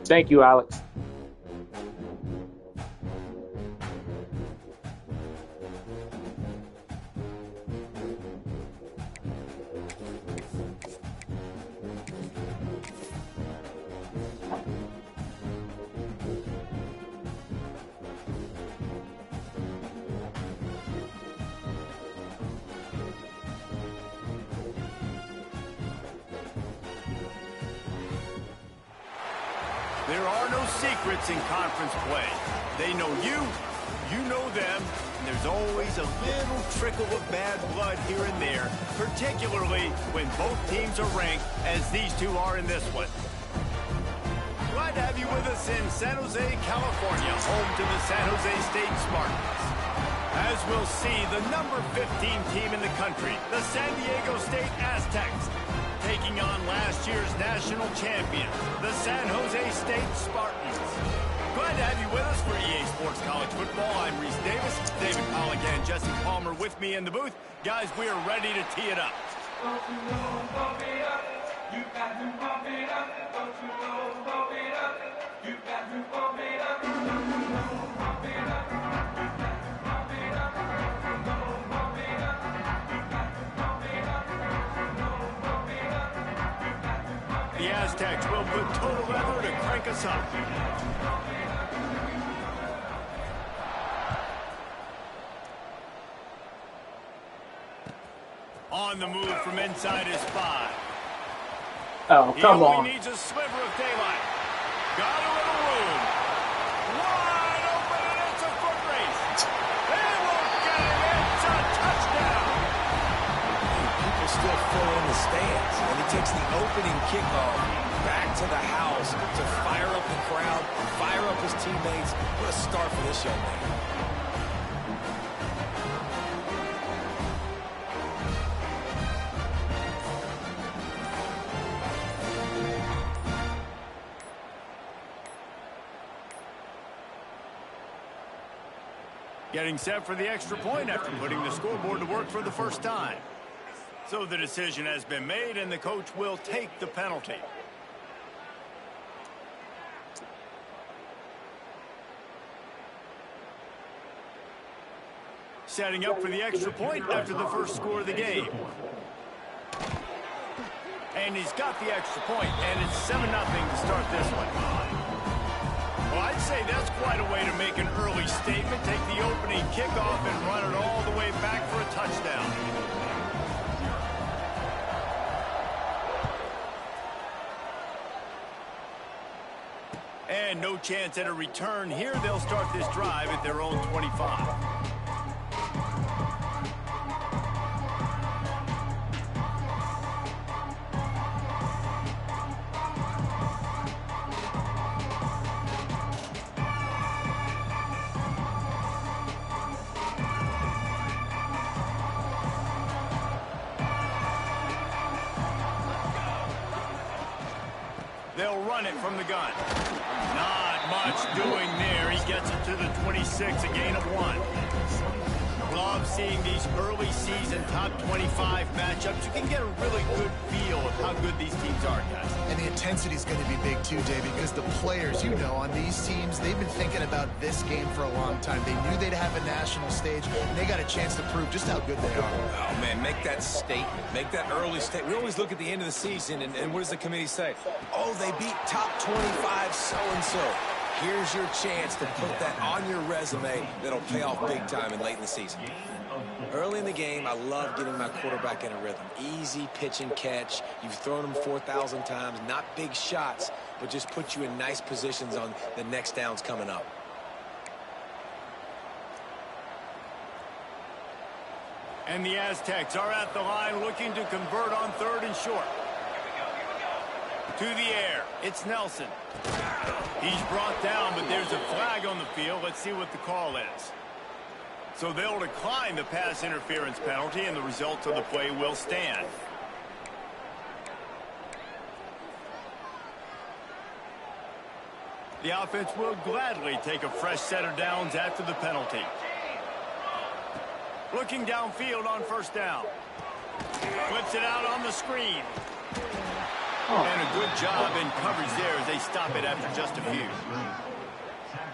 Thank you, Alex. There are no secrets in conference play. They know you, you know them, and there's always a little trickle of bad blood here and there, particularly when both teams are ranked, as these two are in this one. Glad to have you with us in San Jose, California, home to the San Jose State Spartans. As we'll see, the number 15 team in the country, the San Diego State Aztecs, taking on last year's national champion, the San Jose State Spartans. Glad to have you with us for EA Sports College Football. I'm Reese Davis, David Pollack and Jesse Palmer with me in the booth. Guys, we are ready to tee it up. Don't you know, bump it up. You got to bump it up. Don't you know, bump it up. You got to bump it up. Don't you know, bump it up. You got to bump it up. Don't you know, bump it up. You got to bump it up. The Aztecs will put total leather to crank us up. On the move from inside his 5. Oh, come on. He only needs a sliver of daylight. Got a little room. Wide open, and it's a foot race. They won't get it. It's a touchdown. People still fill in the stands, and he takes the opening kickoff back to the house to fire up the crowd, fire up his teammates. What a start for this young man. Getting set for the extra point after putting the scoreboard to work for the first time. So the decision has been made, and the coach will take the penalty. Setting up for the extra point after the first score of the game. And he's got the extra point, and it's 7-0 to start this one. Well, I'd say that's quite a way to make an early statement. Take the opening kickoff and run it all the way back for a touchdown. And no chance at a return here. They'll start this drive at their own 25. They'll run it from the gun. Not much doing there. He gets it to the 26, a gain of 1. Love seeing these early season top 25 matchups. You can get a really good feel of how good these teams are, guys. And the intensity is going to be big too, David, because the players, you know, on these teams, they've been thinking about this game for a long time. They knew they'd have a national stage, and they got a chance to prove just how good they are. Oh, man, make that statement. Make that early statement. We always look at the end of the season, and what does the committee say? Oh, they beat top 25 so-and-so. Here's your chance to put that on your resume that'll pay off big time and late in the season. Early in the game, I love getting my quarterback in a rhythm. Easy pitch and catch. You've thrown them 4,000 times. Not big shots, but just put you in nice positions on the next downs coming up. And the Aztecs are at the line looking to convert on 3rd and short. To the air, it's Nelson. He's brought down, but there's a flag on the field. Let's see what the call is. So they'll decline the pass interference penalty, and the results of the play will stand. The offense will gladly take a fresh set of downs after the penalty. Looking downfield on 1st down. Flips it out on the screen. And a good job in coverage there as they stop it after just a few.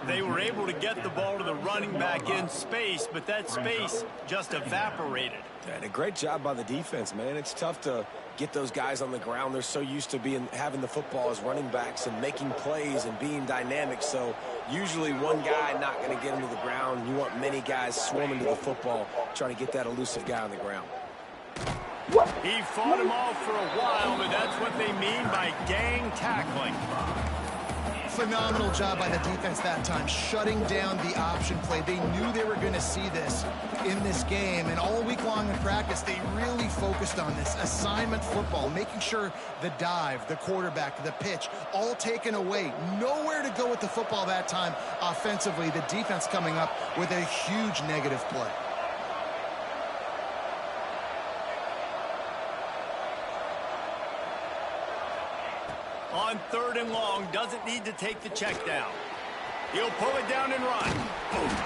They were able to get the ball to the running back in space, but that space just evaporated. And a great job by the defense, man. It's tough to get those guys on the ground. They're so used to having the football as running backs and making plays and being dynamic. So usually one guy not going to get him to the ground. You want many guys swarming to the football, trying to get that elusive guy on the ground. He fought him off for a while, but that's what they mean by gang tackling. Phenomenal job by the defense that time, shutting down the option play. They knew they were going to see this in this game, and all week long in practice, they really focused on this assignment football, making sure the dive, the quarterback, the pitch, all taken away. Nowhere to go with the football that time offensively. The defense coming up with a huge negative play. On 3rd and long, doesn't need to take the check down. He'll pull it down and run.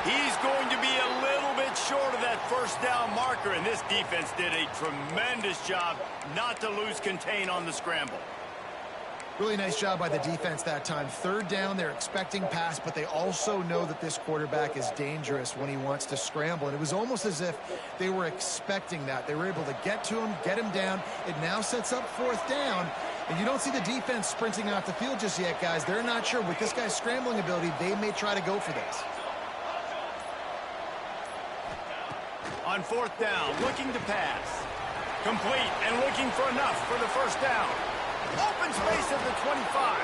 He's going to be a little bit short of that first down marker, and this defense did a tremendous job not to lose contain on the scramble. Really nice job by the defense that time. 3rd down, they're expecting pass, but they also know that this quarterback is dangerous when he wants to scramble. And it was almost as if they were expecting that. They were able to get to him, get him down. It now sets up 4th down. And you don't see the defense sprinting off the field just yet, guys. They're not sure. With this guy's scrambling ability, they may try to go for this. On 4th down, looking to pass. Complete and looking for enough for the first down. Open space at the 25.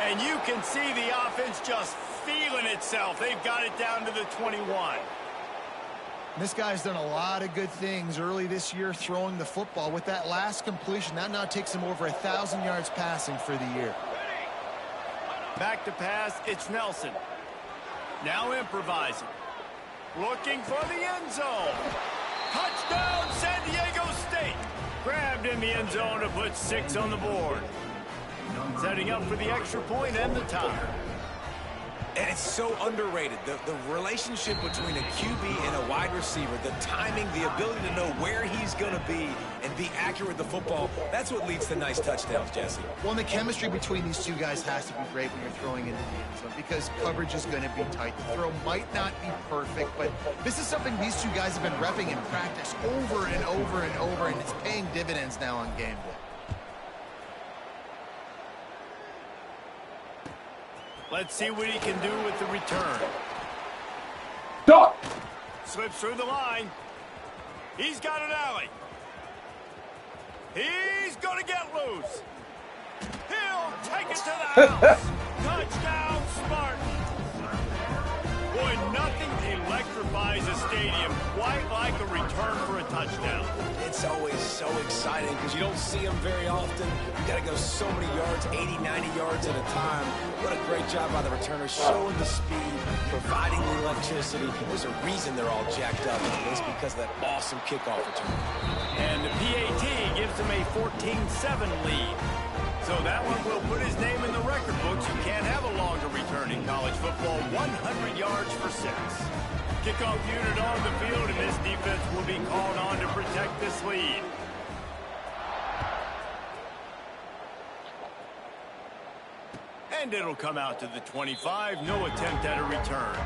And you can see the offense just feeling itself. They've got it down to the 21. This guy's done a lot of good things early this year throwing the football. With that last completion, that now takes him over 1,000 yards passing for the year. Back to pass, it's Nelson. Now improvising. Looking for the end zone. Touchdown, San Diego State. Grabbed in the end zone to put 6 on the board. Setting up for the extra point and the tie. And it's so underrated. The relationship between a QB and a wide receiver, the timing, the ability to know where he's going to be and be accurate with the football, that's what leads to nice touchdowns, Jesse. Well, and the chemistry between these two guys has to be great when you're throwing into the end zone because coverage is going to be tight. The throw might not be perfect, but this is something these two guys have been repping in practice over and over and over, and it's paying dividends now on game day. Let's see what he can do with the return. Stop! Slips through the line. He's got an alley. He's going to get loose. He'll take it to the house. Touchdown, Spartans. Boy, nothing electrifies a stadium quite like a return for a touchdown. It's always so exciting because you don't see them very often. You got to go so many yards, 80, 90 yards at a time. What a great job by the returner, showing the speed, providing the electricity. There's a reason they're all jacked up. It's because of that awesome kickoff return. And the PAT gives them a 14-7 lead. So that one will put his name in the record books. You can't have a longer return in college football. 100 yards for 6. Kickoff unit on the field, and this defense will be called on to protect this lead. And it'll come out to the 25. No attempt at a return.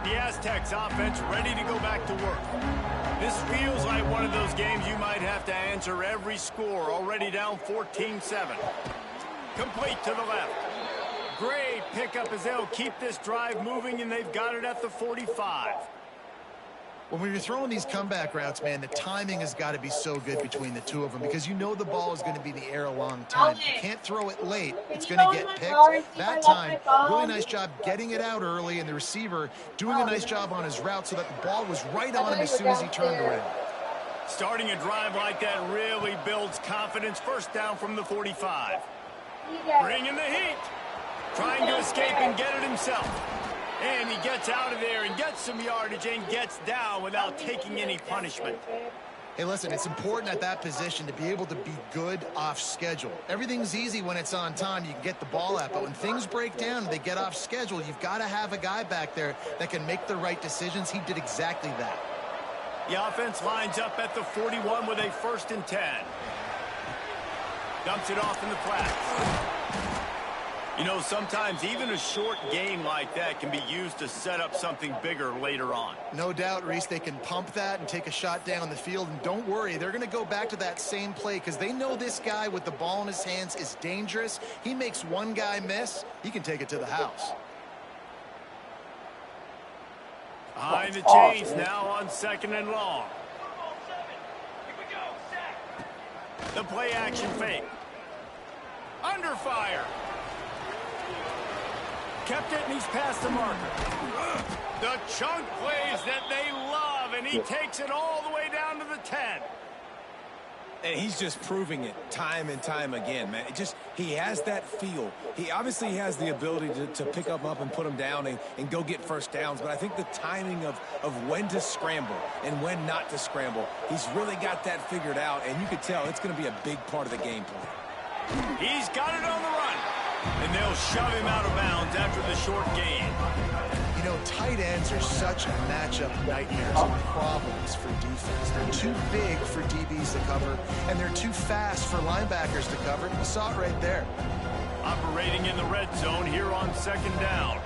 Aztecs offense ready to go back to work. This feels like one of those games you might have to answer every score. Already down 14-7. Complete to the left. Great pickup as they'll keep this drive moving, and they've got it at the 45. When you're throwing these comeback routes, man, the timing has got to be so good between the two of them because you know the ball is going to be in the air a long time. You can't throw it late. It's going to get picked. That time, really nice job getting it out early, and the receiver doing a nice job on his route so that the ball was right on him as soon as he turned around. Starting a drive like that really builds confidence. First down from the 45. Bringing the heat. Trying to escape and get it himself. And he gets out of there and gets some yardage and gets down without taking any punishment. Hey, listen, it's important at that position to be able to be good off schedule. Everything's easy when it's on time. You can get the ball out. But when things break down and they get off schedule, you've got to have a guy back there that can make the right decisions. He did exactly that. The offense lines up at the 41 with a 1st and 10. Dumps it off in the flats. You know, sometimes even a short game like that can be used to set up something bigger later on. No doubt, Reese, they can pump that and take a shot down the field. And don't worry, they're going to go back to that same play because they know this guy with the ball in his hands is dangerous. He makes one guy miss, he can take it to the house. Behind the chains now on 2nd and long. The play action fake. Under fire. Kept it, and he's past the marker. The chunk plays that they love, and he takes it all the way down to the 10. And he's just proving it time and time again, man. He has that feel. He obviously has the ability to pick them up and put them down and go get first downs. But I think the timing of when to scramble and when not to scramble, he's really got that figured out. And you could tell it's going to be a big part of the game plan. He's got it on the run. And they'll shove him out of bounds after the short gain. You know, tight ends are such matchup nightmares and problems for defense. They're too big for DBs to cover, and they're too fast for linebackers to cover. You saw it right there. Operating in the red zone here on 2nd down.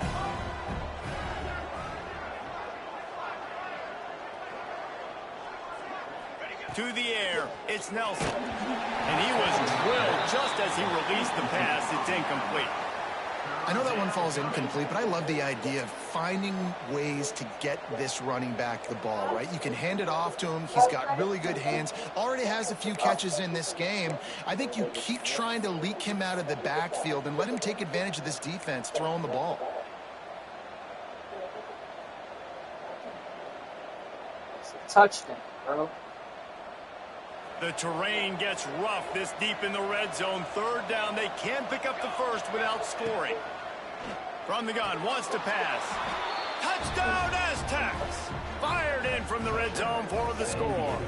To the air, it's Nelson. And he was drilled just as he released the pass. It's incomplete. I know that one falls incomplete, but I love the idea of finding ways to get this running back the ball, right? You can hand it off to him. He's got really good hands. Already has a few catches in this game. I think you keep trying to leak him out of the backfield and let him take advantage of this defense throwing the ball. It's a touchdown, bro. The terrain gets rough this deep in the red zone. 3rd down. They can't pick up the first without scoring. From the gun, wants to pass. Touchdown, Aztecs! Fired in from the red zone for the score.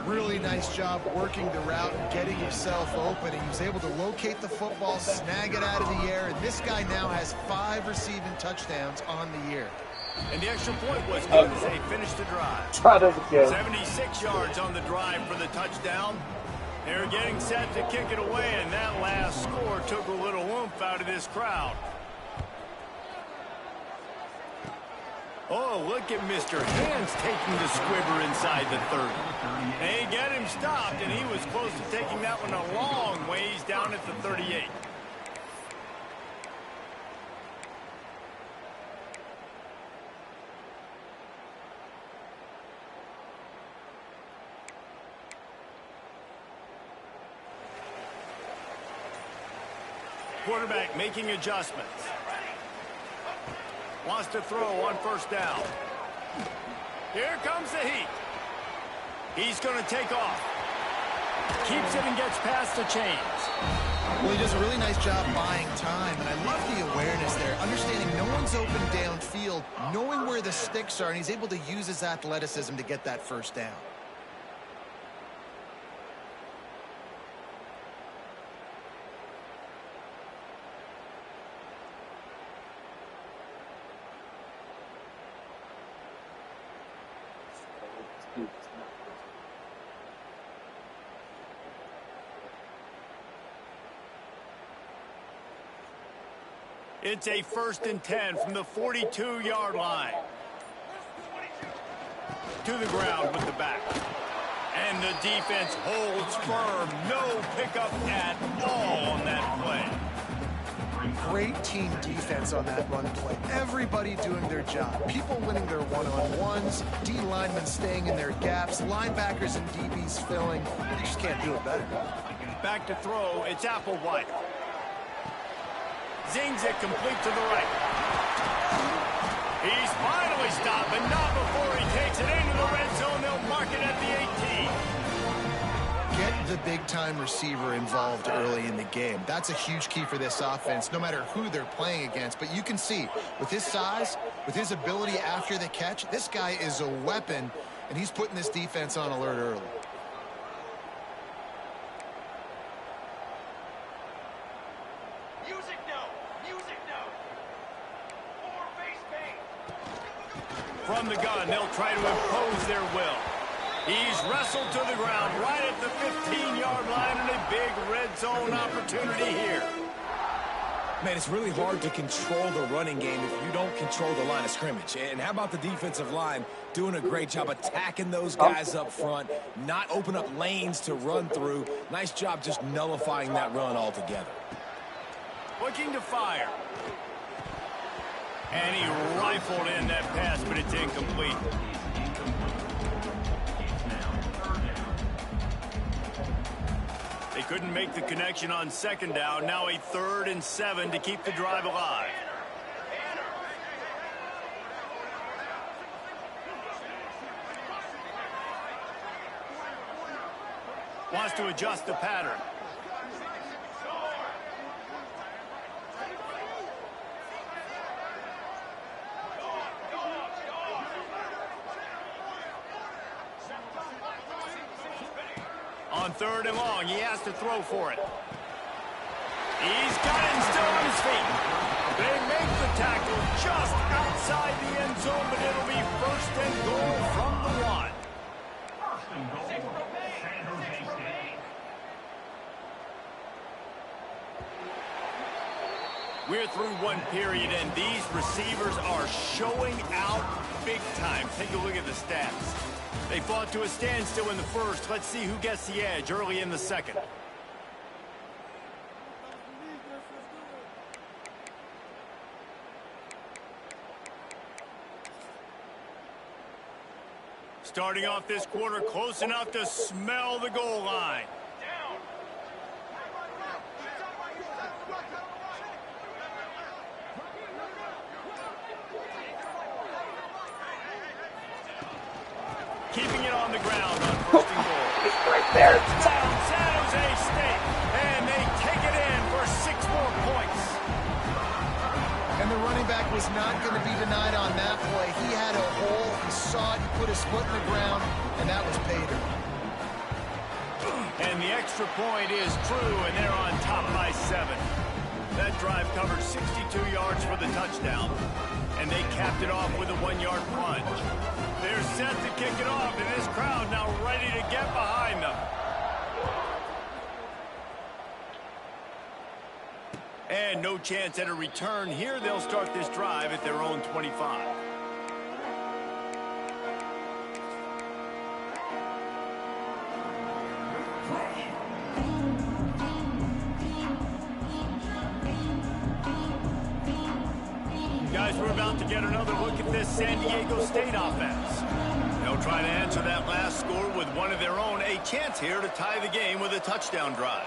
Really nice job working the route and getting himself open. He was able to locate the football, snag it out of the air, and this guy now has 5 receiving touchdowns on the year. And the extra point was good as they finished the drive. Try this again. 76 yards on the drive for the touchdown. They're getting set to kick it away, and that last score took a little oomph out of this crowd. Oh, look at Mr. Hands taking the squibber inside the 30. They get him stopped, and he was close to taking that one a long ways down at the 38. Quarterback making adjustments. Wants to throw on 1st down. Here comes the heat. He's going to take off. Keeps it and gets past the chains. Well, he does a really nice job buying time, and I love the awareness there, understanding no one's open downfield, knowing where the sticks are, and he's able to use his athleticism to get that 1st down. It's a 1st and 10 from the 42-yard line. To the ground with the back. And the defense holds firm. No pickup at all on that play. Great team defense on that run play. Everybody doing their job. People winning their one-on-ones, D linemen staying in their gaps, linebackers and DBs filling. You just can't do it better. Back to throw. It's Applewhite. Zings it complete to the right. He's finally stopped, but not before he takes it into the red zone. They'll mark it at the 18. Get the big-time receiver involved early in the game. That's a huge key for this offense, no matter who they're playing against. But you can see, with his size, with his ability after the catch, this guy is a weapon. and he's putting this defense on alert early. Music no. Music no. Four face paint. From the gun, they'll try to impose their will. He's wrestled to the ground right at the 15-yard line, and a big red zone opportunity here. Man, it's really hard to control the running game if you don't control the line of scrimmage. And how about the defensive line doing a great job attacking those guys up front, not open up lanes to run through. Nice job just nullifying that run altogether. Looking to fire. And he rifled in that pass, but it's incomplete. They couldn't make the connection on second down. Now a 3rd and 7 to keep the drive alive. Wants to adjust the pattern. On 3rd and long, he has to throw for it. He's got it and still on his feet. They make the tackle just outside the end zone, but it'll be 1st and goal from the 1. We're through one period, and these receivers are showing out big time. Take a look at the stats. They fought to a standstill in the 1st. Let's see who gets the edge early in the 2nd. Starting off this quarter close enough to smell the goal line. Keeping it on the ground on 1st and goal. Right there. Down San Jose State, and they take it in for 6 more points. And the running back was not going to be denied on that play. He had a hole, he saw it, he put his foot in the ground, and that was pay dirt. And the extra point is true, and they're on top by 7. That drive covered 62 yards for the touchdown, and they capped it off with a 1-yard plunge. They're set to kick it off, and this crowd now ready to get behind them. And no chance at a return here. They'll start this drive at their own 25. Guys, we're about to get another look at this San Diego State offense. They'll try to answer that last score with one of their own. A chance here to tie the game with a touchdown drive.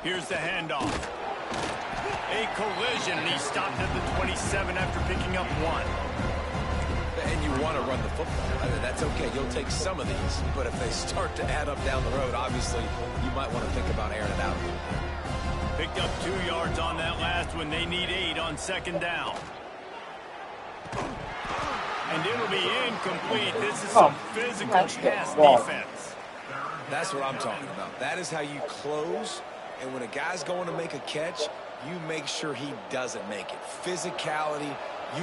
Here's the handoff. A collision, and he stopped at the 27 after picking up 1. And you want to run the football. I mean, that's okay. You'll take some of these. But if they start to add up down the road, obviously, you might want to think about airing it out. Picked up 2 yards on that last one. They need 8 on second down. And it'll be incomplete. This is some physical pass defense. That's what I'm talking about. That is how you close. And when a guy's going to make a catch, you make sure he doesn't make it. Physicality,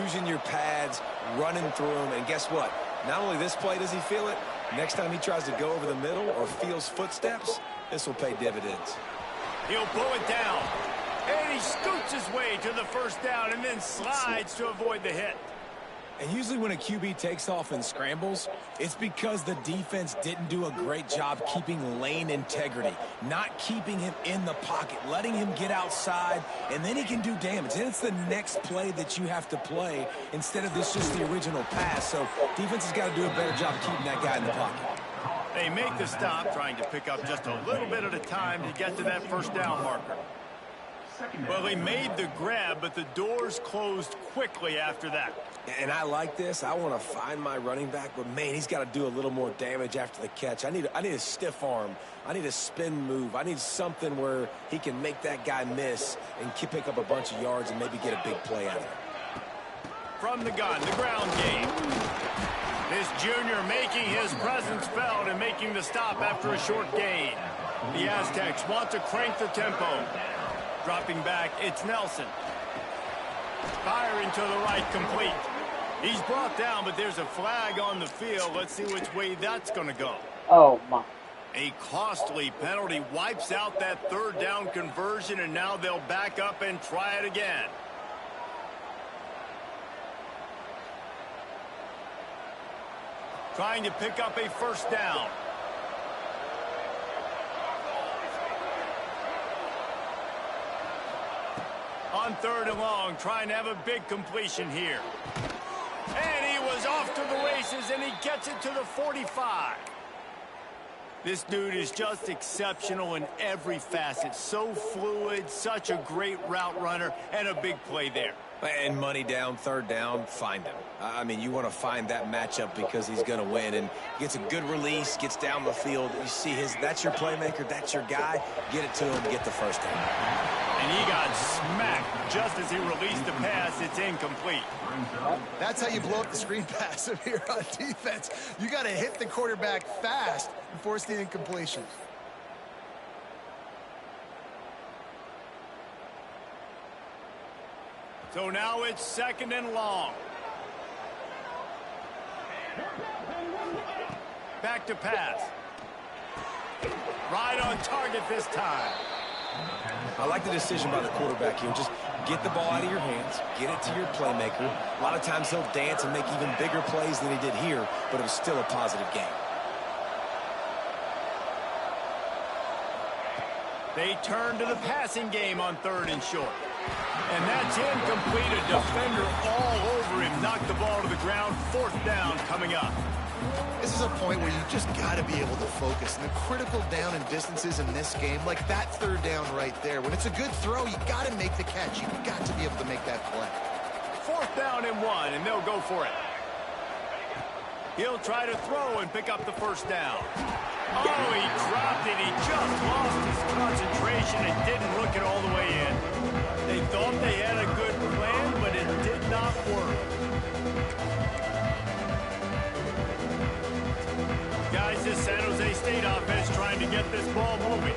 using your pads, running through them. And guess what? Not only this play does he feel it, next time he tries to go over the middle or feels footsteps, this will pay dividends. He'll pull it down. And he scoots his way to the 1st down and then slides to avoid the hit. And usually when a QB takes off and scrambles, it's because the defense didn't do a great job keeping lane integrity, not keeping him in the pocket, letting him get outside, and then he can do damage. And it's the next play that you have to play instead of this just the original pass. So defense has got to do a better job keeping that guy in the pocket. They make the stop, trying to pick up just a little bit at a time to get to that 1st down marker. Well, they made the grab, but the doors closed quickly after that. And I like this. I want to find my running back, but, man, he's got to do a little more damage after the catch. I need a stiff arm. I need a spin move. I need something where he can make that guy miss and pick up a bunch of yards and maybe get a big play out of it. From the gun, the ground game. This junior making his presence felt and making the stop after a short gain. The Aztecs want to crank the tempo. Dropping back, it's Nelson. Firing to the right, complete. He's brought down, but there's a flag on the field. Let's see which way that's going to go. Oh, my. A costly penalty wipes out that third down conversion, and now they'll back up and try it again. Trying to pick up a first down. On 3rd and long, trying to have a big completion here. And he was off to the races, and he gets it to the 45. This dude is just exceptional in every facet. So fluid, such a great route runner, and a big play there. And money down, 3rd down, find him. I mean, you want to find that matchup because he's going to win. And gets a good release, gets down the field. You see that's your playmaker, that's your guy. Get it to him, get the first down. And he got smacked just as he released the pass. It's incomplete. That's how you blow up the screen pass here on defense. You got to hit the quarterback fast and force the incompletion. So now it's 2nd and long. Back to pass. Right on target this time. I like the decision by the quarterback here. Just get the ball out of your hands, get it to your playmaker. A lot of times he'll dance and make even bigger plays than he did here, but it was still a positive game. They turn to the passing game on 3rd and short. And that's incomplete. A defender all over him. Knocked the ball to the ground. 4th down coming up. This is a point where you just got to be able to focus. And the critical down and distances in this game, like that 3rd down right there, when it's a good throw, you got to make the catch. You've got to be able to make that play. 4th down and 1, and they'll go for it. He'll try to throw and pick up the first down. Oh, he dropped it. He just lost his concentration and didn't look it all the way in. They thought they had a good plan, but it did not work. Guys, this San Jose State offense trying to get this ball moving.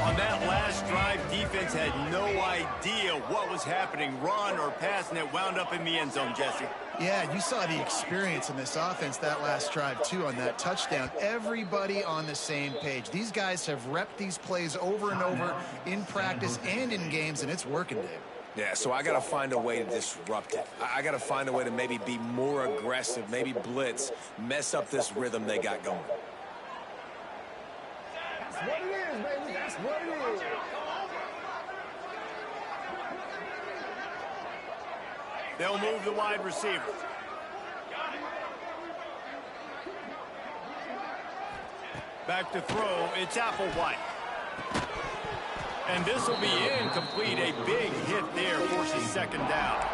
On that last drive, defense had no idea what was happening, run or pass, and it wound up in the end zone, Jesse. Yeah, you saw the experience in this offense that last drive, too, on that touchdown. Everybody on the same page. These guys have repped these plays over and over in practice and in games, and it's working, Dave. Yeah, so I got to find a way to disrupt it. I got to find a way to maybe be more aggressive, maybe blitz, mess up this rhythm they got going. That's what it is, baby. That's what it is. They'll move the wide receiver. Back to throw, it's Applewhite. And this will be incomplete. A big hit there forces 2nd down.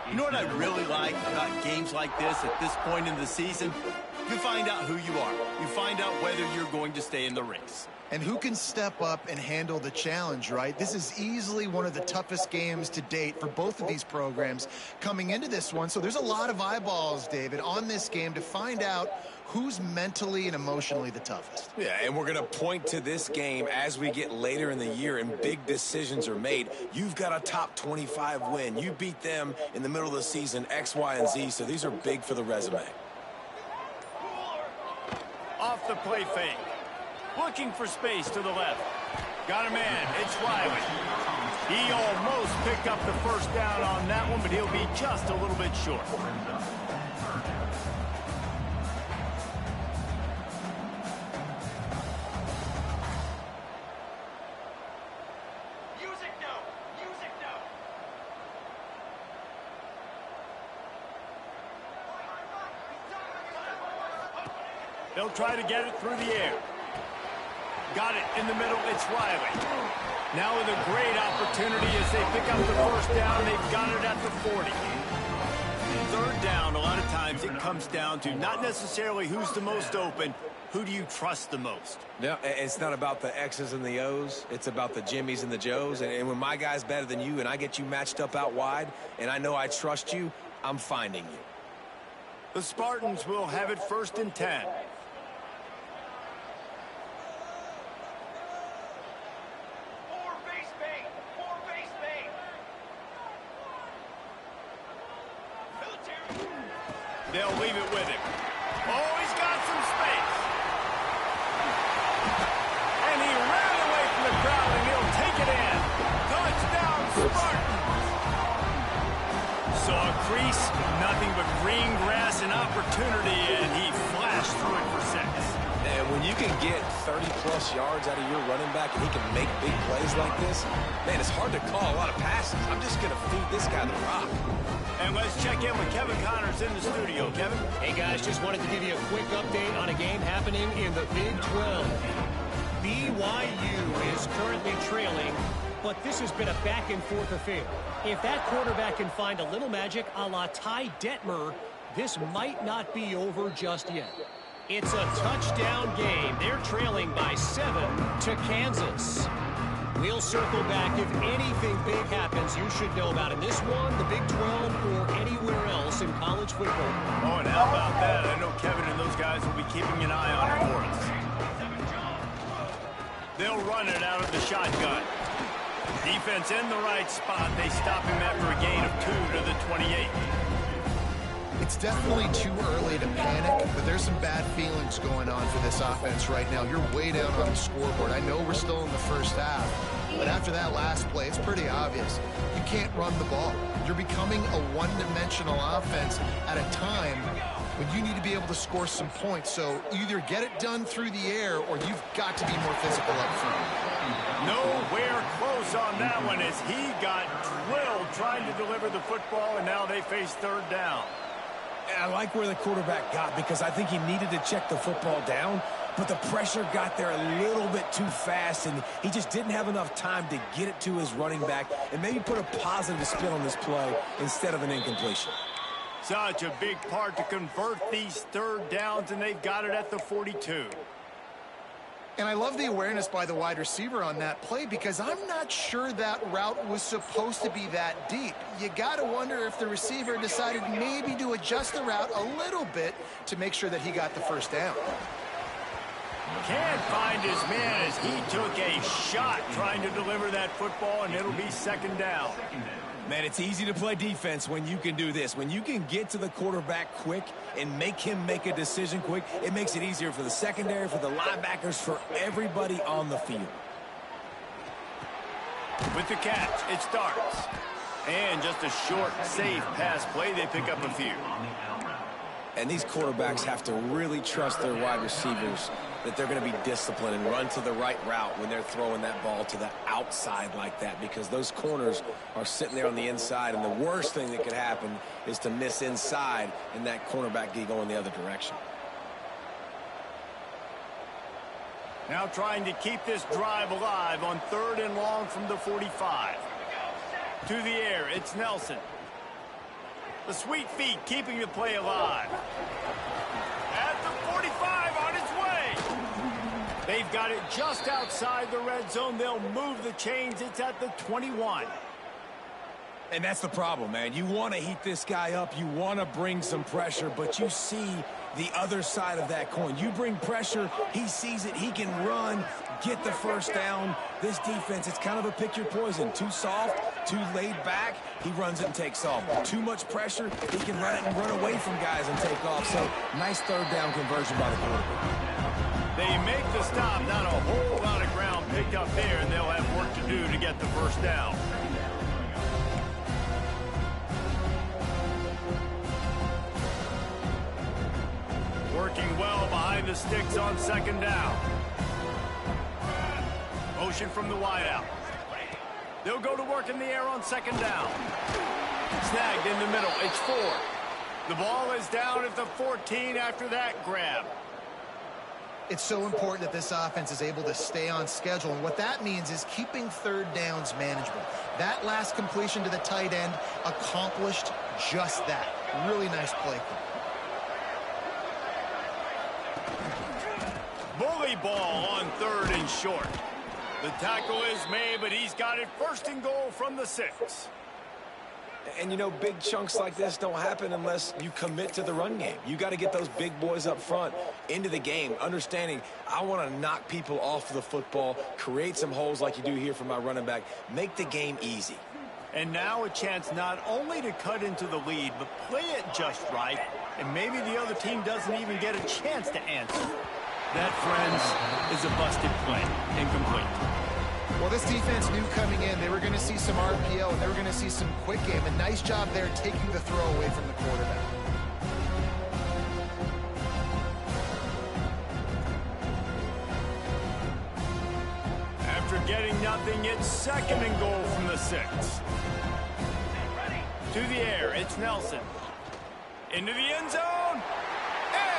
You know what I really like about games like this at this point in the season? You find out who you are. You find out whether you're going to stay in the race. And who can step up and handle the challenge, right? This is easily one of the toughest games to date for both of these programs coming into this one. So there's a lot of eyeballs, David, on this game to find out who's mentally and emotionally the toughest. Yeah, and we're going to point to this game as we get later in the year and big decisions are made. You've got a top 25 win. You beat them in the middle of the season, X, Y, and Z, so these are big for the resume. Off the play fake. Looking for space to the left. Got a man. It's Riley. He almost picked up the first down on that one, but he'll be just a little bit short. They'll try to get it through the air. Got it in the middle. It's Riley. Now with a great opportunity as they pick up the first down. They've got it at the 40. 3rd down, a lot of times it comes down to not necessarily who's the most open, who do you trust the most? No, it's not about the X's and the O's. It's about the Jimmys and the Joes. And when my guy's better than you and I get you matched up out wide and I know I trust you, I'm finding you. The Spartans will have it 1st and 10. They'll leave it with him. Oh, he's got some space. And he ran away from the crowd, and he'll take it in. Touchdown, Spartans. Saw a crease, nothing but green grass and opportunity, and he flashed through it for 6. And when you can get 30-plus yards out of your running back and he can make big plays like this, man, it's hard to call a lot of passes. I'm just going to feed this guy the rock. And let's check in with Kevin Connors in the studio. Kevin? Hey, guys, just wanted to give you a quick update on a game happening in the Big 12. BYU is currently trailing, but this has been a back-and-forth affair. If that quarterback can find a little magic a la Ty Detmer, this might not be over just yet. It's a touchdown game. They're trailing by 7 to Kansas. We'll circle back if anything big happens you should know about in this one, the Big 12, or anywhere else in college football. Oh, and how about that? I know Kevin and those guys will be keeping an eye on it for us. They'll run it out of the shotgun. Defense in the right spot. They stop him after a gain of 2 to the 28. It's definitely too early to panic, but there's some bad feelings going on for this offense right now. You're way down on the scoreboard. I know we're still in the first half, but after that last play, it's pretty obvious. You can't run the ball. You're becoming a one-dimensional offense at a time when you need to be able to score some points. So either get it done through the air or you've got to be more physical up front. Nowhere close on that one as he got drilled trying to deliver the football, and now they face 3rd down. I like where the quarterback got because I think he needed to check the football down, but the pressure got there a little bit too fast, and he just didn't have enough time to get it to his running back and maybe put a positive spin on this play instead of an incompletion. Such a big part to convert these 3rd downs, and they've got it at the 42. And I love the awareness by the wide receiver on that play because I'm not sure that route was supposed to be that deep. You got to wonder if the receiver decided maybe to adjust the route a little bit to make sure that he got the 1st down. Can't find his man as he took a shot trying to deliver that football, and it'll be 2nd down. Man, it's easy to play defense when you can do this. When you can get to the quarterback quick and make him make a decision quick, it makes it easier for the secondary, for the linebackers, for everybody on the field. With the catch, it starts. And just a short, safe pass play, they pick up a few. And these quarterbacks have to really trust their wide receivers that they're going to be disciplined and run to the right route when they're throwing that ball to the outside like that, because those corners are sitting there on the inside, and the worst thing that could happen is to miss inside and that cornerback get going the other direction. Now trying to keep this drive alive on 3rd and long from the 45. To the air, it's Nelson. The sweet feet keeping the play alive. At the 45, on its way. They've got it just outside the red zone. They'll move the chains. It's at the 21. And that's the problem, man. You want to heat this guy up. You want to bring some pressure, but you see the other side of that coin. You bring pressure, he sees it, he can run, get the 1st down. This defense, it's kind of a pick your poison. Too soft, too laid back, he runs it and takes off. Too much pressure, he can run it and run away from guys and take off. So, nice 3rd down conversion by the quarterback. They make the stop, not a whole lot of ground picked up there, and they'll have work to do to get the 1st down. Working well behind the sticks on 2nd down. Motion from the wideout. They'll go to work in the air on 2nd down. Snagged in the middle. It's 4. The ball is down at the 14 after that grab. It's so important that this offense is able to stay on schedule, and what that means is keeping 3rd downs manageable. That last completion to the tight end accomplished just that. Really nice play call. Bully ball on 3rd and short. The tackle is made, but he's got it 1st and goal from the 6. And, you know, big chunks like this don't happen unless you commit to the run game. You got to get those big boys up front into the game, understanding I want to knock people off the football, create some holes like you do here for my running back, make the game easy. And now a chance not only to cut into the lead, but play it just right, and maybe the other team doesn't even get a chance to answer. That, friends, is a busted play. Incomplete. Well, this defense knew coming in they were going to see some RPO and they were going to see some quick game. A nice job there taking the throw away from the quarterback. After getting nothing, it's 2nd and goal from the 6. To the air, it's Nelson. Into the end zone.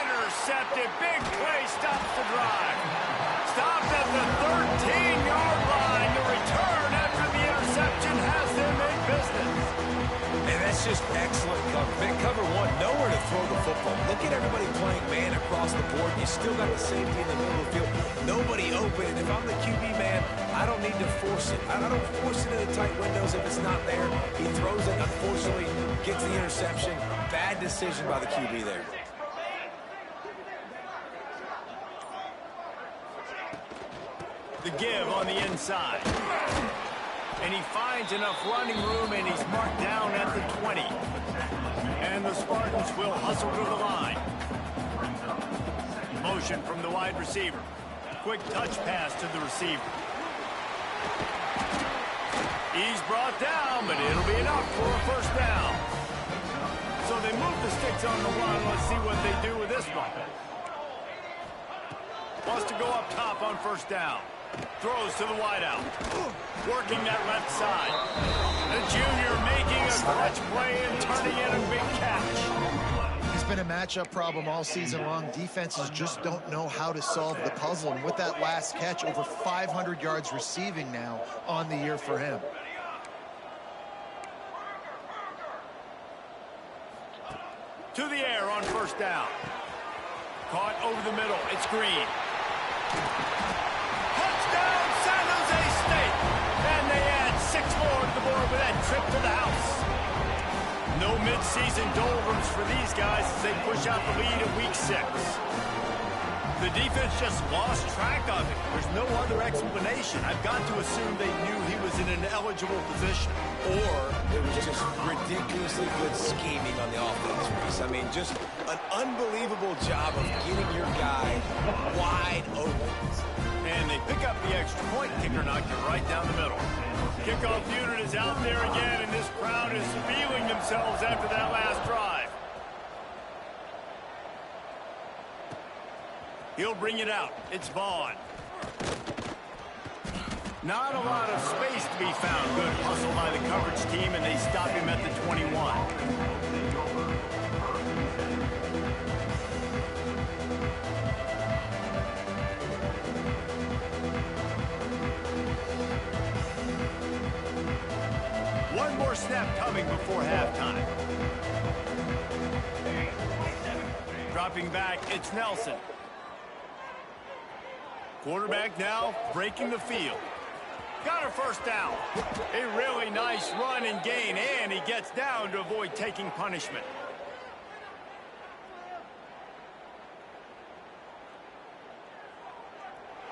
Intercepted. Big play stops the drive. Stopped at the 13-yard line. The return after the interception has them in business. And that's just excellent cover. Man, cover one, nowhere to throw the football. Look at everybody playing man across the board. You still got the safety in the middle of the field. Nobody open. And if I'm the QB man, I don't need to force it. I don't force it in the tight windows if it's not there. He throws it, unfortunately, gets the interception. Bad decision by the QB there. The give on the inside. And he finds enough running room, and he's marked down at the 20. And the Spartans will hustle to the line. Motion from the wide receiver. Quick touch pass to the receiver. He's brought down, but it'll be enough for a first down. So they move the sticks on the run. Let's see what they do with this one. Wants to go up top on first down. Throws to the wideout. Working that left side. The junior making a clutch play and turning in a big catch. It's been a matchup problem all season long. Defenses just don't know how to solve the puzzle. And with that last catch, over 500 yards receiving now on the year for him. To the air on first down. Caught over the middle. It's Green. Touchdown, San Jose State. And they add 6 more to the board with that trip to the house. No midseason doldrums for these guys as they push out the lead in week 6. The defense just lost track of it. There's no other explanation. I've got to assume they knew he was in an eligible position. Or it was just ridiculously good scheming on the offense, Reese. I mean, just an unbelievable job of getting your guy wide open. And they pick up the extra point. Kicker knocked it right down the middle. Kickoff unit is out there again, and this crowd is feeling themselves after that last drive. He'll bring it out. It's Vaughn. Not a lot of space to be found. Good hustle by the coverage team, and they stop him at the 21. One more snap coming before halftime. Dropping back, it's Nelson. Quarterback now breaking the field. Got a first down. A really nice run and gain, and he gets down to avoid taking punishment.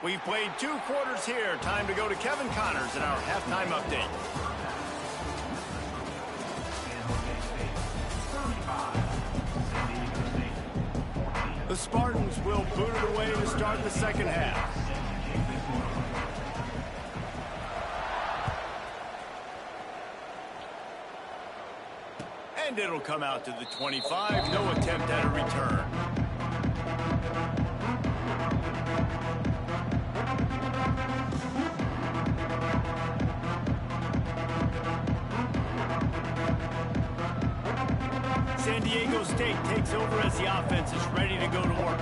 We've played 2 quarters here. Time to go to Kevin Connors in our halftime update. The Spartans will boot it away to start the second half. And it'll come out to the 25. No attempt at a return. San Diego State takes over as the offense is ready to go to work.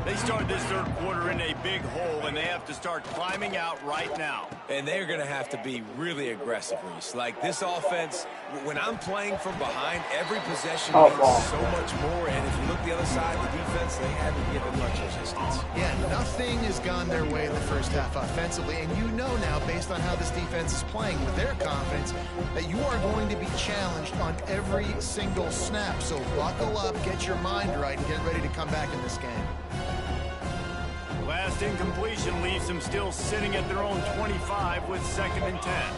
They start this third quarter in a big hole, and they have to start climbing out right now. And they're going to have to be really aggressive, Reese. Like this offense, when I'm playing from behind, every possession means so much more. And if you look the other side of the defense, they haven't given much resistance. Yeah, nothing has gone their way in the first half offensively. And you know now, based on how this defense is playing with their confidence, that you are going to be challenged on every single snap. So buckle up, get your mind right, and get ready to come back in this game. Last incompletion leaves them still sitting at their own 25 with 2nd and 10.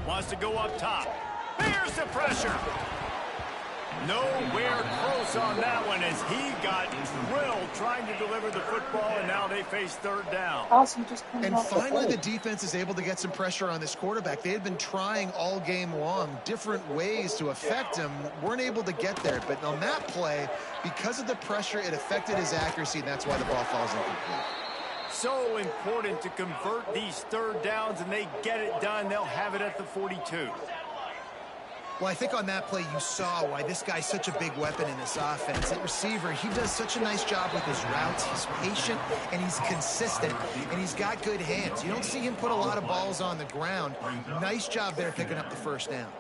Wants to go up top. There's the pressure. Nowhere close on that one as he got drilled trying to deliver the football, and now they face 3rd down. And finally the defense is able to get some pressure on this quarterback. They had been trying all game long different ways to affect him, weren't able to get there. But on that play, because of the pressure, it affected his accuracy, and that's why the ball falls incomplete. So important to convert these 3rd downs, and they get it done. They'll have it at the 42. Well, I think on that play you saw why this guy's such a big weapon in this offense. At receiver, he does such a nice job with his routes. He's patient, and he's consistent, and he's got good hands. You don't see him put a lot of balls on the ground. Nice job there picking up the 1st down.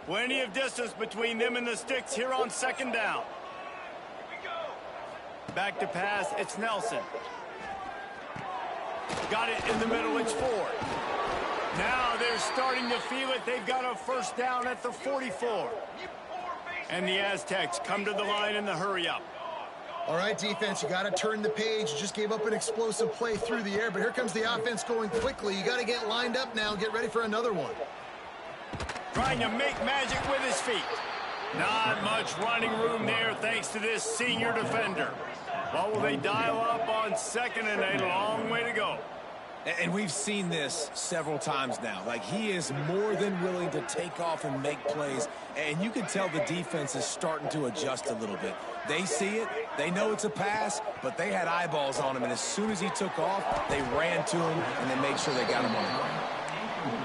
Plenty of distance between them and the sticks here on 2nd down. Back to pass, it's Nelson. Got it in the middle, it's Ford. Now they're starting to feel it. They've got a 1st down at the 44. And the Aztecs come to the line in the hurry-up. All right, defense, you got to turn the page. You just gave up an explosive play through the air, but here comes the offense going quickly. You got to get lined up now and get ready for another one. Trying to make magic with his feet. Not much running room there thanks to this senior defender. What will they dial up on 2nd and a long way to go? And we've seen this several times now. Like, he is more than willing to take off and make plays. And you can tell the defense is starting to adjust a little bit. They see it. They know it's a pass, but they had eyeballs on him. And as soon as he took off, they ran to him, and they made sure they got him on the ground.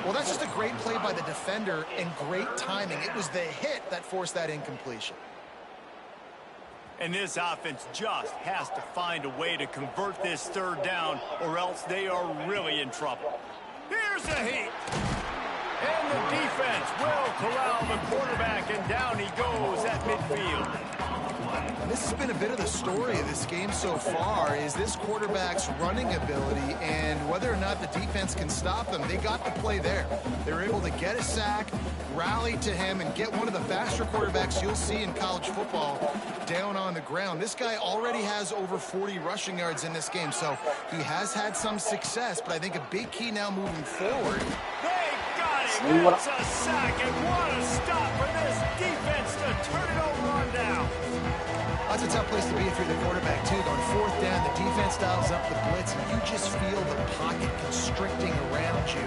Well, that's just a great play by the defender and great timing. It was the hit that forced that incompletion. And this offense just has to find a way to convert this 3rd down, or else they are really in trouble. Here's the heat. And the defense will corral the quarterback, and down he goes at midfield. This has been a bit of the story of this game so far, is this quarterback's running ability, and whether or not the defense can stop them. They got the play there. They were able to get a sack, rally to him, and get one of the faster quarterbacks you'll see in college football down on the ground. This guy already has over 40 rushing yards in this game, so he has had some success, but I think a big key now moving forward. They got him. It's a sack, and what a stop for this defense to turn it over on down. That's a tough place to be if you're the quarterback, too. On 4th down, the defense dials up the blitz, and you just feel the pocket constricting around you.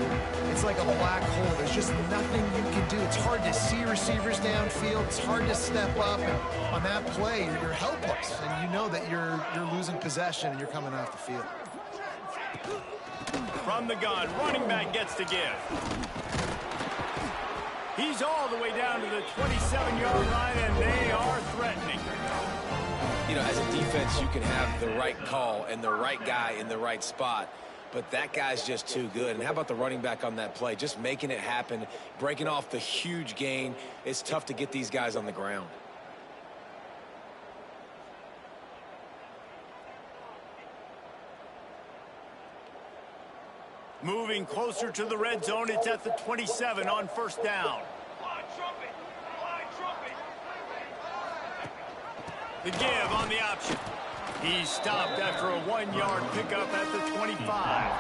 It's like a black hole. There's just nothing you can do. It's hard to see receivers downfield. It's hard to step up. And on that play, you're helpless, and you know that you're losing possession and you're coming off the field. From the gun, running back gets to give. He's all the way down to the 27-yard line, and they are threatening. You know, as a defense, you can have the right call and the right guy in the right spot, but that guy's just too good. And how about the running back on that play? Just making it happen, breaking off the huge gain. It's tough to get these guys on the ground. Moving closer to the red zone, it's at the 27 on 1st down. The give on the option. He's stopped after a 1-yard pickup at the 25.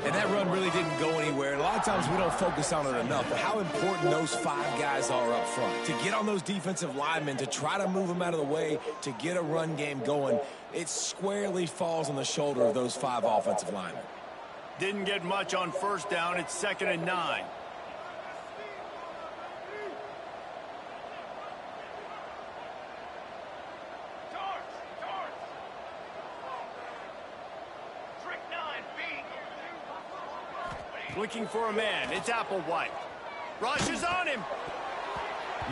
And that run really didn't go anywhere. And a lot of times we don't focus on it enough, but how important those 5 guys are up front. To get on those defensive linemen, to try to move them out of the way, to get a run game going, it squarely falls on the shoulder of those 5 offensive linemen. Didn't get much on 1st down. It's 2nd and 9. Looking for a man. It's Applewhite. Rush is on him.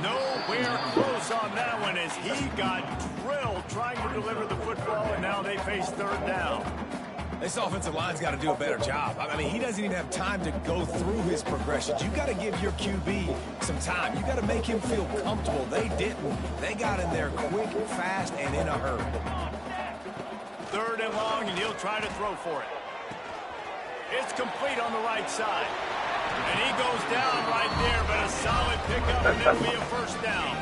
Nowhere close on that one as he got drilled trying to deliver the football, and now they face third down. This offensive line's got to do a better job. I mean, he doesn't even have time to go through his progressions. You got to give your QB some time. You got to make him feel comfortable. They didn't. They got in there quick, fast, and in a hurry. Third and long, and he'll try to throw for it. It's complete on the right side. And he goes down right there, but a solid pickup, and it'll be a first down.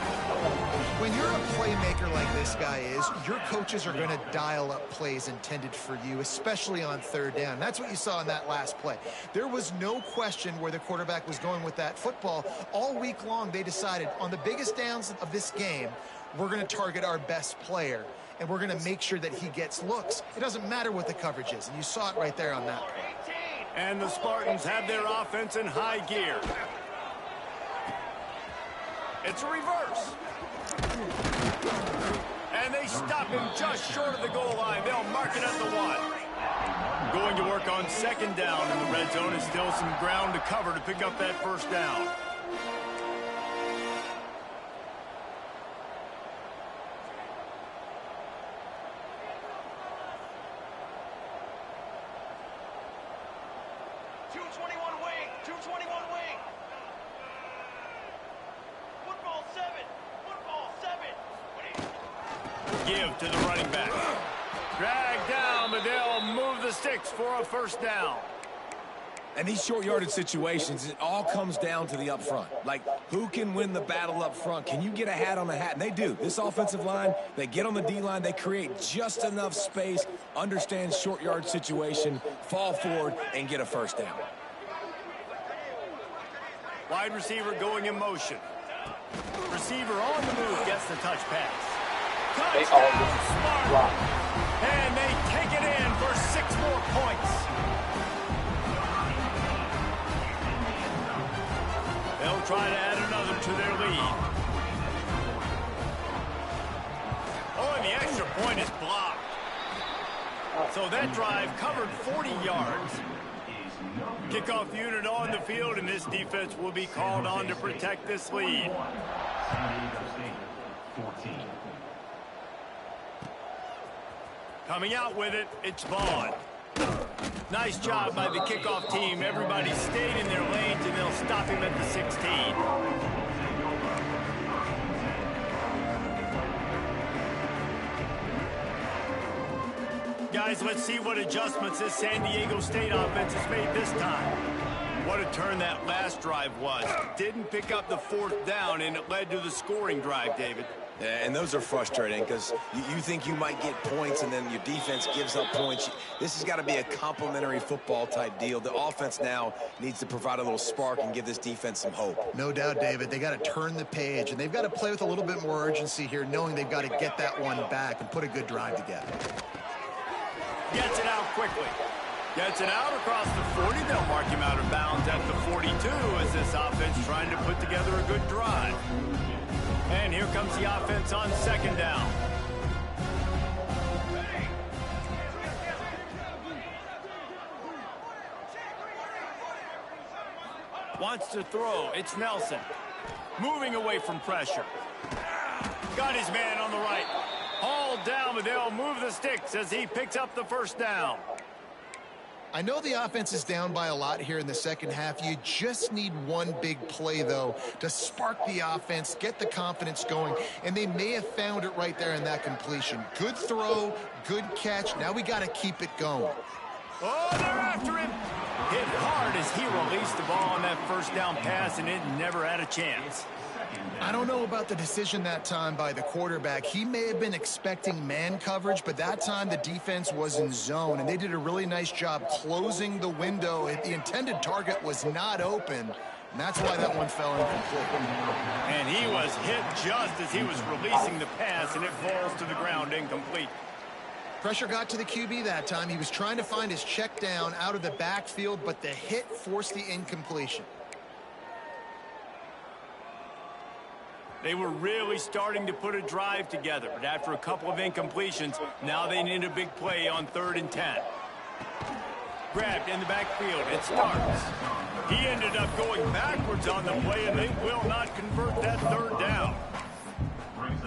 When you're a playmaker like this guy is, your coaches are going to dial up plays intended for you, especially on third down. That's what you saw in that last play. There was no question where the quarterback was going with that football. All week long, they decided on the biggest downs of this game, we're going to target our best player, and we're going to make sure that he gets looks. It doesn't matter what the coverage is, and you saw it right there on that play. And the Spartans have their offense in high gear. It's a reverse. And they stop him just short of the goal line. They'll mark it at the 1. Going to work on second down in the red zone. Is still some ground to cover to pick up that first down. Give to the running back. Drag down, but they'll move the sticks for a first down. And these short yardage situations, it all comes down to the up front. Like, who can win the battle up front? Can you get a hat on the hat? And they do. This offensive line, they get on the D-line, they create just enough space, understand short yard situation, fall forward, and get a first down. Wide receiver going in motion. Receiver on the move gets the touch pass. Touchdown, Spartan. And they take it in for 6 more points. They'll try to add another to their lead. Oh, and the extra point is blocked. So that drive covered 40 yards. Kickoff unit on the field, and this defense will be called on to protect this lead. Coming out with it, it's Vaughn. Nice job by the kickoff team. Everybody stayed in their lanes, and they'll stop him at the 16. Guys, let's see what adjustments this San Diego State offense has made this time. What a turn that last drive was. Didn't pick up the 4th down, and it led to the scoring drive, David. Yeah, and those are frustrating because you think you might get points and then your defense gives up points. This has got to be a complementary football type deal. The offense now needs to provide a little spark and give this defense some hope. No doubt, David. They got to turn the page, and they've got to play with a little bit more urgency here, knowing they've got to get that one back and put a good drive together. Gets it out quickly. Gets it out across the 40. They'll mark him out of bounds at the 42 as this offense trying to put together a good drive. And here comes the offense on second down. Wants to throw. It's Nelson. Moving away from pressure. Got his man on the right. Hauled down, but they'll move the sticks as he picks up the first down. I know the offense is down by a lot here in the second half. You just need one big play, though, to spark the offense, get the confidence going, and they may have found it right there in that completion. Good throw, good catch. Now we got to keep it going. Oh, they're after him. Hit hard as he released the ball on that first down pass, and it never had a chance. I don't know about the decision that time by the quarterback. He may have been expecting man coverage, but that time the defense was in zone, and they did a really nice job closing the window. The intended target was not open, and that's why that one fell incomplete. And he was hit just as he was releasing the pass, and it falls to the ground incomplete. Pressure got to the QB that time. He was trying to find his check down out of the backfield, but the hit forced the incompletion. They were really starting to put a drive together, but after a couple of incompletions, now they need a big play on 3rd and 10. Grabbed in the backfield. It starts. He ended up going backwards on the play, and they will not convert that third down.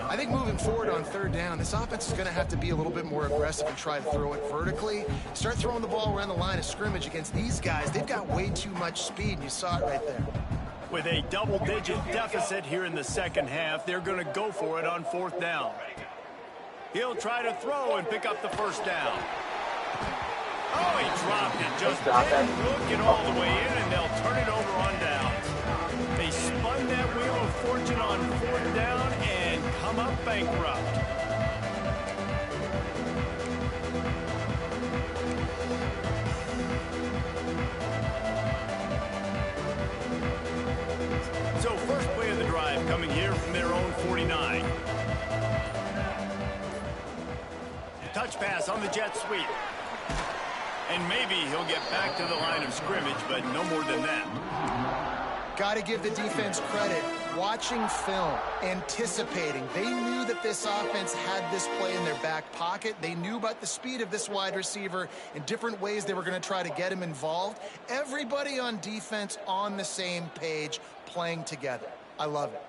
I think moving forward on third down, this offense is going to have to be a little bit more aggressive and try to throw it vertically. Start throwing the ball around the line of scrimmage against these guys. They've got way too much speed, and you saw it right there. With a double-digit deficit here in the second half, they're going to go for it on fourth down. He'll try to throw and pick up the first down. Oh, he dropped it. Just didn't look it all the way in, and they'll turn it over on downs. They spun that wheel of fortune on fourth down and come up bankrupt. So first play of the drive coming here from their own 49. Touch pass on the jet sweep. And maybe he'll get back to the line of scrimmage, but no more than that. Got to give the defense credit. Watching film, anticipating. They knew that this offense had this play in their back pocket. They knew about the speed of this wide receiver and different ways they were going to try to get him involved. Everybody on defense on the same page, playing together. I love it.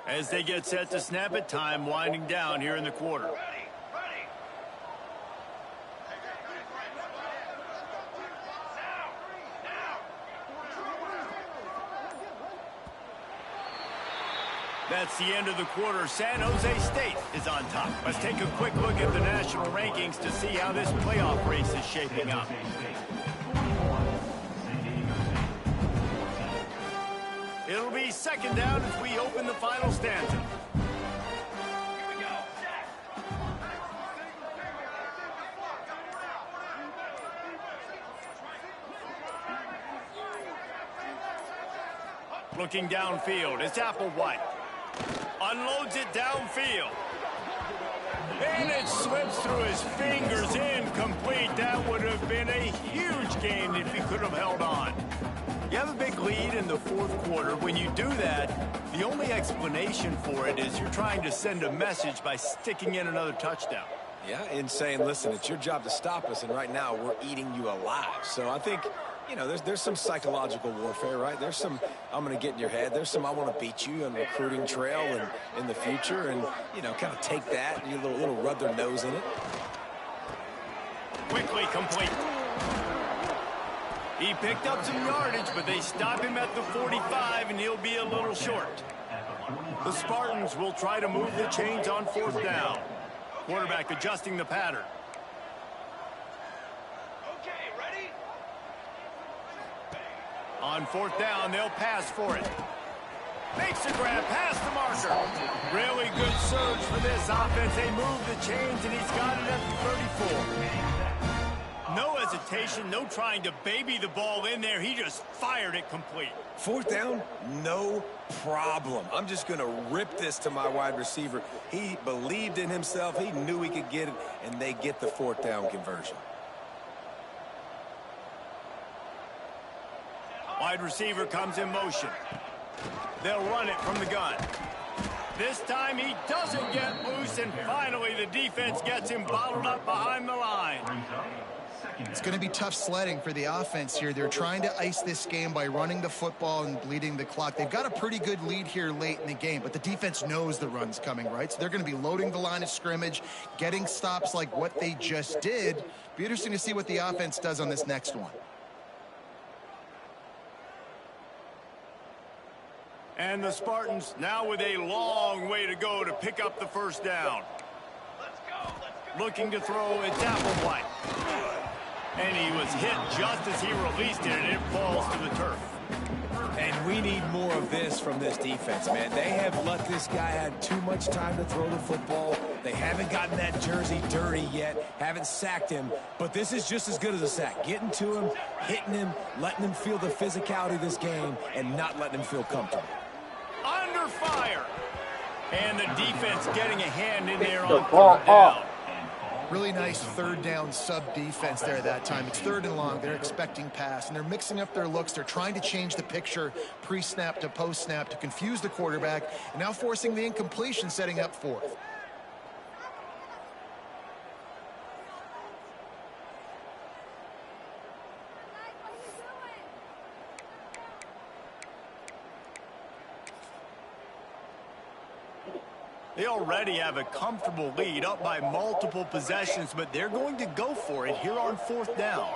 As they get set to snap it, time winding down here in the quarter. That's the end of the quarter. San Jose State is on top. Let's take a quick look at the national rankings to see how this playoff race is shaping up. It'll be second down as we open the final stanza. Looking downfield, it's Applewhite. Unloads it downfield. And it slips through his fingers, incomplete. That would have been a huge gain if he could have held on. You have a big lead in the fourth quarter. When you do that, the only explanation for it is you're trying to send a message by sticking in another touchdown. Yeah, and saying, listen, it's your job to stop us, and right now we're eating you alive. So I think, you know, there's some psychological warfare, right? There's some, I'm going to get in your head. There's some, I want to beat you on the recruiting trail and in the future, and, you know, kind of take that, and you little rub their nose in it. Quickly complete. He picked up some yardage, but they stop him at the 45, and he'll be a little short. The Spartans will try to move the chains on fourth down. Quarterback adjusting the pattern. Okay, ready? On fourth down, they'll pass for it. Makes the grab past the marker. Really good surge for this offense. They move the chains, and he's got it at the 34. No hesitation, no trying to baby the ball in there. He just fired it complete. Fourth down, no problem. I'm just going to rip this to my wide receiver. He believed in himself. He knew he could get it, and they get the fourth down conversion. Wide receiver comes in motion. They'll run it from the gun. This time he doesn't get loose, and finally the defense gets him bottled up behind the line. It's going to be tough sledding for the offense here. They're trying to ice this game by running the football and bleeding the clock. They've got a pretty good lead here late in the game, but the defense knows the run's coming, right? So they're going to be loading the line of scrimmage, getting stops like what they just did. Be interesting to see what the offense does on this next one. And the Spartans now with a long way to go to pick up the first down. Let's go. Looking to throw, it's Applewhite. And he was hit just as he released it, and it falls to the turf. And we need more of this from this defense, man. They have let this guy have too much time to throw the football. They haven't gotten that jersey dirty yet, haven't sacked him. But this is just as good as a sack. Getting to him, hitting him, letting him feel the physicality of this game, and not letting him feel comfortable. Under fire. And the defense getting a hand in there The on ball third down. Really nice third down sub defense there that time. It's third and long. They're expecting pass, and they're mixing up their looks. They're trying to change the picture pre-snap to post-snap to confuse the quarterback, and now forcing the incompletion, setting up fourth. They already have a comfortable lead up by multiple possessions, but they're going to go for it here on 4th down.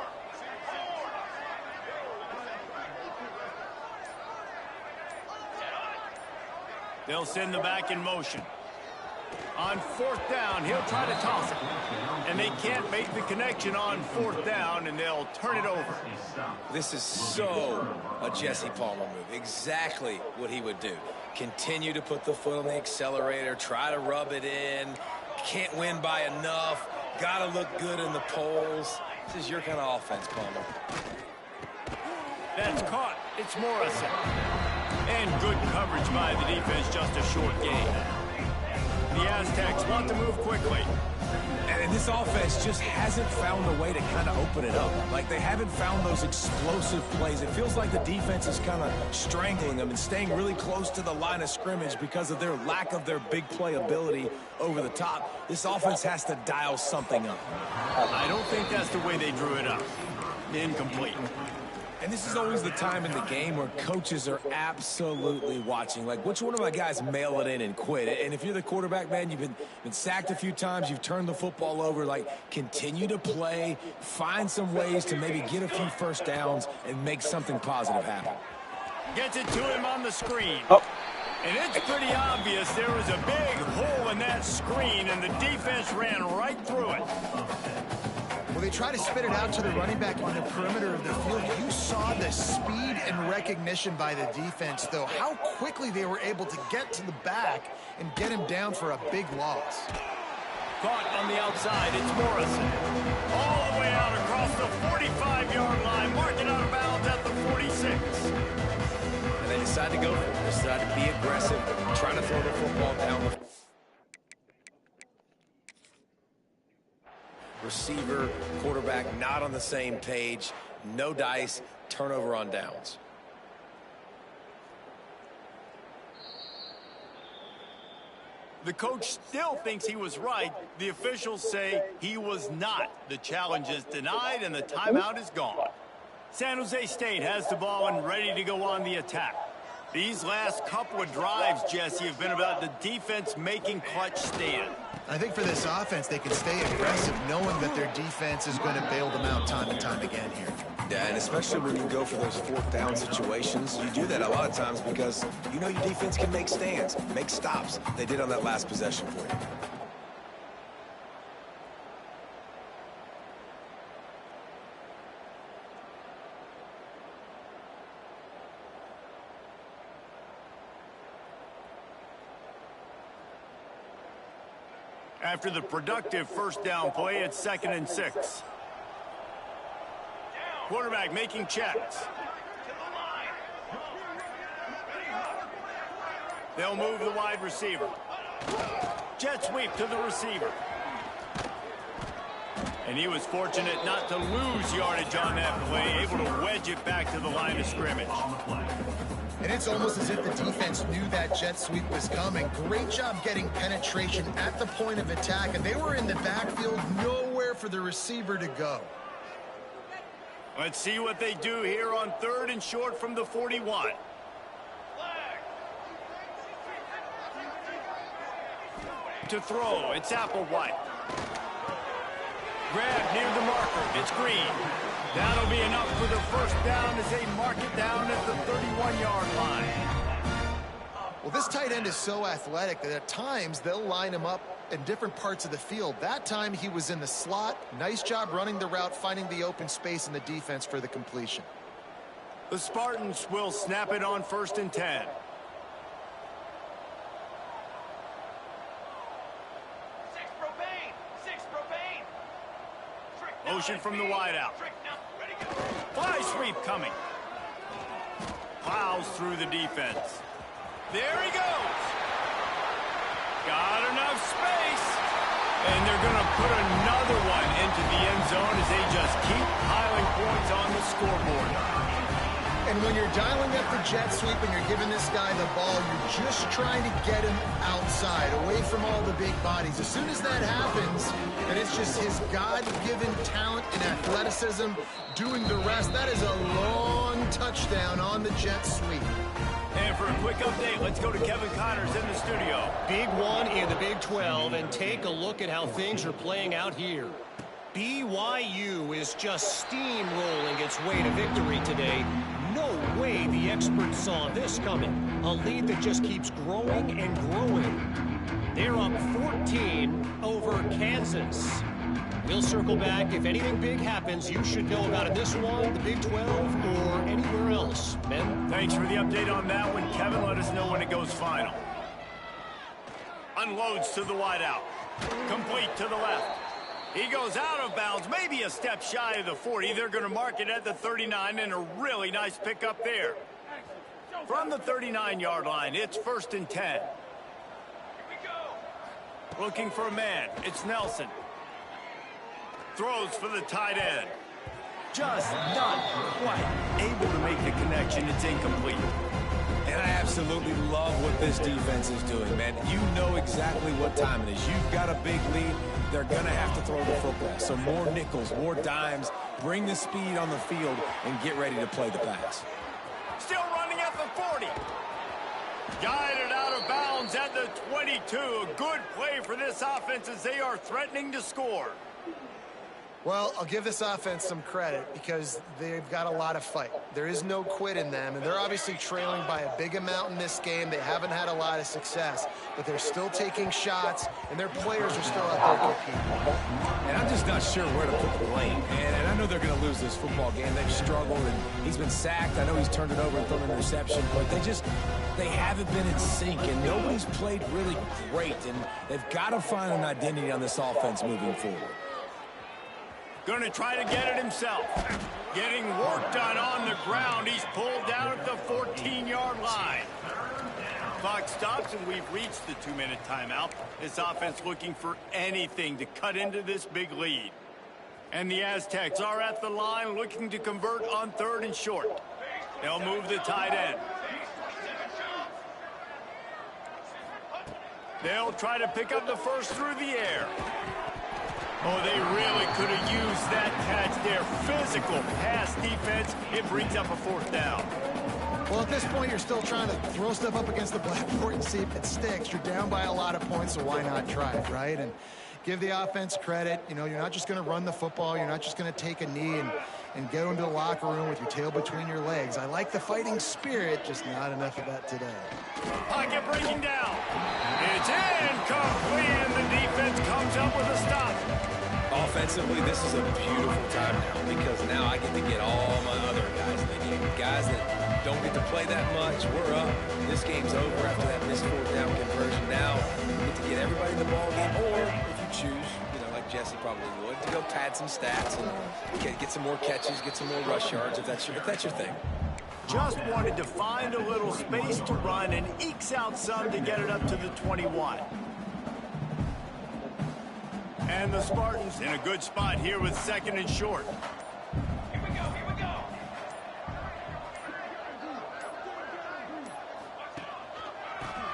They'll send the back in motion. On 4th down, he'll try to toss it. And they can't make the connection on 4th down, and they'll turn it over. This is so a Jesse Palmer move. Exactly what he would do. Continue to put the foot on the accelerator, try to rub it in. Can't win by enough. Got to look good in the polls. This is your kind of offense, Palmer. That's caught. It's Morrison. And good coverage by the defense, just a short gain. The Aztecs want to move quickly. And this offense just hasn't found a way to kind of open it up. Like, they haven't found those explosive plays. It feels like the defense is kind of strangling them and staying really close to the line of scrimmage because of their lack of their big play ability over the top. This offense has to dial something up. I don't think that's the way they drew it up. Incomplete. And this is always the time in the game where coaches are absolutely watching. Like, which one of my guys mail it in and quit? And if you're the quarterback, man, you've been sacked a few times, you've turned the football over. Like, continue to play, find some ways to maybe get a few first downs and make something positive happen. Gets it to him on the screen. Oh. And it's pretty obvious there was a big hole in that screen, and the defense ran right through it. Well, they try to spit it out to the running back on the perimeter of the field. You saw the speed and recognition by the defense, though. How quickly they were able to get to the back and get him down for a big loss. Caught on the outside, it's Morrison. All the way out across the 45-yard line, marking out of bounds at the 46. And they decide to go for it. They decide to be aggressive, trying to throw the football down the receiver, quarterback not on the same page, no dice, turnover on downs. The coach still thinks he was right. The officials say he was not. The challenge is denied and the timeout is gone. San Jose State has the ball and ready to go on the attack. These last couple of drives, Jesse, have been about the defense making clutch stand. I think for this offense, they can stay aggressive knowing that their defense is going to bail them out time and time again here. Yeah, and especially when you go for those 4th down situations, you do that a lot of times because you know your defense can make stands, make stops. They did on that last possession for you. After the productive first down play, it's 2nd and 6. Quarterback making checks. They'll move the wide receiver. Jet sweep to the receiver. And he was fortunate not to lose yardage on that play, able to wedge it back to the line of scrimmage. And it's almost as if the defense knew that jet sweep was coming. Great job getting penetration at the point of attack, and they were in the backfield, nowhere for the receiver to go. Let's see what they do here on 3rd and short from the 41. To throw, it's Applewhite. Grab near the marker, it's Green. That'll be enough for the first down as they mark it down at the 31-yard line. Well, this tight end is so athletic that at times they'll line him up in different parts of the field. That time he was in the slot. Nice job running the route, finding the open space in the defense for the completion. The Spartans will snap it on 1st and 10. Motion from the wideout. Fly sweep coming. Plows through the defense. There he goes. Got enough space. And they're going to put another one into the end zone as they just keep piling points on the scoreboard. And when you're dialing up the jet sweep and you're giving this guy the ball, you're just trying to get him outside, away from all the big bodies. As soon as that happens, and it's just his God-given talent and athleticism doing the rest. That is a long touchdown on the jet sweep. And for a quick update, let's go to Kevin Connors in the studio. Big one in the Big 12, and take a look at how things are playing out here. BYU is just steamrolling its way to victory today. No way the experts saw this coming. A lead that just keeps growing and growing. They're up 14 over Kansas. We'll circle back. If anything big happens, you should know about it this one, the Big 12, or anywhere else. Ben? Thanks for the update on that one, Kevin. Let us know when it goes final. Unloads to the wideout. Complete to the left. He goes out of bounds, maybe a step shy of the 40. They're going to mark it at the 39, and a really nice pickup there. From the 39-yard line, it's 1st and 10. Looking for a man. It's Nelson. Throws for the tight end. Just not quite able to make the connection. It's incomplete. And I absolutely love what this defense is doing, man. You know exactly what time it is. You've got a big lead. They're going to have to throw the football. So more nickels, more dimes. Bring the speed on the field and get ready to play the pass. Still running at the 40. Guided out of bounds at the 22. A good play for this offense as they are threatening to score. Well, I'll give this offense some credit because they've got a lot of fight. There is no quit in them, and they're obviously trailing by a big amount in this game. They haven't had a lot of success, but they're still taking shots, and their players are still out there competing. And I'm just not sure where to put the blame. And I know they're going to lose this football game. They've struggled, and he's been sacked. I know he's turned it over and thrown an interception, but they haven't been in sync, and nobody's played really great, and they've got to find an identity on this offense moving forward. Going to try to get it himself. Getting work done on the ground. He's pulled down at the 14-yard line. Clock stops, and we've reached the 2-minute timeout. This offense looking for anything to cut into this big lead. And the Aztecs are at the line looking to convert on 3rd and short. They'll move the tight end. They'll try to pick up the first through the air. Oh, they really could have used that catch there. Physical pass defense. It brings up a 4th down. Well, at this point, you're still trying to throw stuff up against the blackboard and see if it sticks. You're down by a lot of points, so why not try it, right? And give the offense credit. You know, you're not just going to run the football. You're not just going to take a knee and go into the locker room with your tail between your legs. I like the fighting spirit, just not enough of that today. Pocket breaking down. It's incomplete, and the defense comes up with a stop. Offensively, this is a beautiful time now because now I get to get all my other guys in the game. Guys that don't get to play that much. We're up. This game's over after that missed 4th down conversion. Now we get to get everybody in the ball game, or if you choose, you know, like Jesse probably would, to go pad some stats and get some more catches, get some more rush yards if that's your thing. Just wanted to find a little space to run and ekes out some to get it up to the 21. And the Spartans in a good spot here with 2nd and short. Here we go.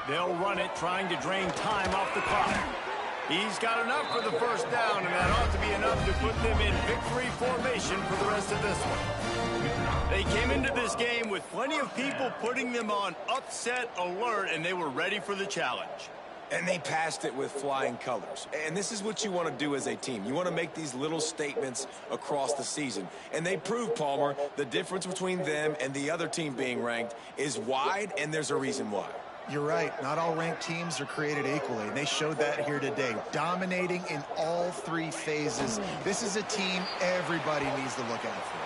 They'll run it, trying to drain time off the clock. He's got enough for the 1st down, and that ought to be enough to put them in victory formation for the rest of this one. They came into this game with plenty of people putting them on upset alert, and they were ready for the challenge. And they passed it with flying colors. And this is what you want to do as a team. You want to make these little statements across the season. And they proved, Palmer, the difference between them and the other team being ranked is wide, and there's a reason why. You're right. Not all ranked teams are created equally, and they showed that here today, dominating in all 3 phases. This is a team everybody needs to look out for.